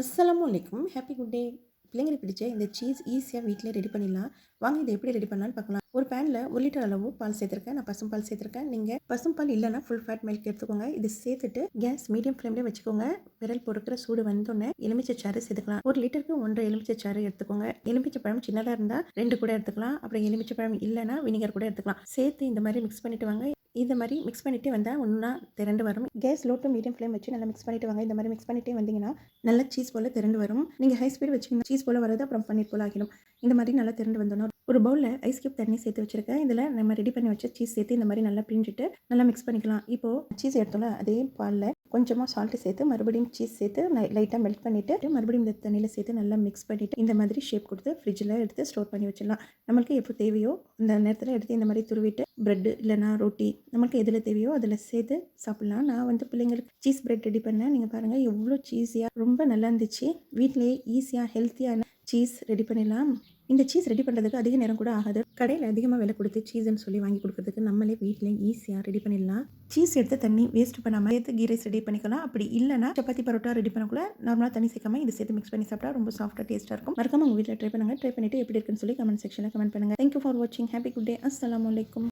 அஸ்ஸலாமு அலைக்கும். Happy good day. பிள்ளைங்களுக்கு பிடிச்ச இந்த சீஸ் ஈஸியாக வீட்டிலே ரெடி பண்ணிடலாம். வாங்க இதை எப்படி ரெடி பண்ணலான்னு பார்க்கலாம். ஒரு பேனில் 1 லிட்டர் அளவு பால் சேர்த்துருக்கேன். நான் பசும்பால் சேர்த்துருக்கேன். நீங்கள் பசும்பால் இல்லைனா ஃபுல் ஃபேட் மில்க் எடுத்துக்கோங்க. இது சேர்த்துட்டு கேஸ் மீடியம் ஃப்ளேம்லேயே வச்சுக்கோங்க. விரல் பொறுக்கிற சூடு வந்தோடனே எலுமிச்சை சாறு சேர்த்துக்கலாம். 1 லிட்டருக்கு 1.5 எலுமிச்சை சாறு எடுத்துக்கோங்க. எலுமிச்சை பழம் சின்னதாக இருந்தால் 2 கூட எடுத்துக்கலாம். அப்புறம் எலுமிச்சை பழம் இல்லைனா வினிகர் கூட எடுத்துக்கலாம். சேர்த்து இந்த மாதிரி மிக்ஸ் பண்ணிட்டு வாங்க. இந்த மாதிரி மிக்ஸ் பண்ணிட்டு வந்தால் ஒன்றா திரண்டு வரும். Gas low to medium flame வச்சு நல்லா மிக்ஸ் பண்ணிட்டு வாங்க. இந்த மாதிரி மிக்ஸ் பண்ணிட்டே வந்தீங்கன்னா நல்லா சீஸ் போல் திரண்டு வரும். நீங்கள் ஹை ஸ்பீட் வச்சிங்கன்னா சீஸ் போல் வராது, அப்புறம் பன்னீர் போல் ஆகிடும். இந்த மாதிரி நல்லா திரண்டு வந்தோன்னா ஒரு பவுலில் ஐஸ் கியூப் தண்ணி சேர்த்து வச்சிருக்கேன். இதில் நம்ம ரெடி பண்ணி வச்ச சீஸ் சேர்த்து இந்த மாதிரி நல்லா பிழிஞ்சிட்டு நல்லா மிக்ஸ் பண்ணிக்கலாம். இப்போது சீஸ் எடுத்தோம்ல அதே பாலில் கொஞ்சமாக சால்ட்டு சேர்த்து மறுபடியும் சீஸ் சேர்த்து லைட்டாக மெல்ட் பண்ணிவிட்டு மறுபடியும் இந்த தண்ணியில் சேர்த்து நல்லா மிக்ஸ் பண்ணிவிட்டு இந்த மாதிரி ஷேப் கொடுத்து ஃப்ரிட்ஜில் எடுத்து ஸ்டோர் பண்ணி வச்சிடலாம். நம்மளுக்கு எப்போ தேவையோ இந்த நேரத்தில் எடுத்து இந்த மாதிரி துருவிட்டு ப்ரெட்டு இல்லைனா ரொட்டி நமக்கு எதில் தேவையோ அதில் சேர்த்து சாப்பிட்லாம். நான் பிள்ளைங்களுக்கு சீஸ் ப்ரெட் ரெடி பண்ணேன். நீங்கள் பாருங்கள் எவ்வளோ சீஸியாக ரொம்ப நல்லா இருந்துச்சு. வீட்டிலேயே ஈஸியாக ஹெல்த்தியான சீஸ் ரெடி பண்ணிடலாம். இந்த சீஸ் ரெடி பண்ணுறதுக்கு அதிக நேரம் கூட ஆகாது. கடையில் அதிகமாக விலை கொடுத்து சீஸ்ன்னு சொல்லி வாங்கி கொடுக்குறதுக்கு நம்மளே வீட்டிலே ஈஸியாக ரெடி பண்ணிடலாம். சீஸ் எடுத்து தண்ணி வேஸ்ட் பண்ணாமல் சேர்த்து கீ ரைஸ் ரெடி பண்ணிக்கலாம். அப்படி இல்லைனா சப்பாத்தி பரோட்டா ரெடி பண்ணக்கூட நார்மலாக தண்ணி சேர்க்காம இது சேர்த்து மிக்ஸ் பண்ணி சாப்பிட்டா ரொம்ப சாஃப்டாக டேஸ்ட்டாக இருக்கும். மறக்காம உங்கள் வீட்டில் ட்ரை பண்ணுங்கள். ட்ரை பண்ணிவிட்டு எப்படி இருக்குன்னு சொல்லி கமெண்ட் செக்ஷனில் கமெண்ட் பண்ணுங்கள். தேங்க்யூ ஃபார் வாட்சிங். Happy good day. அஸ்ஸலாமு அலைக்கும்.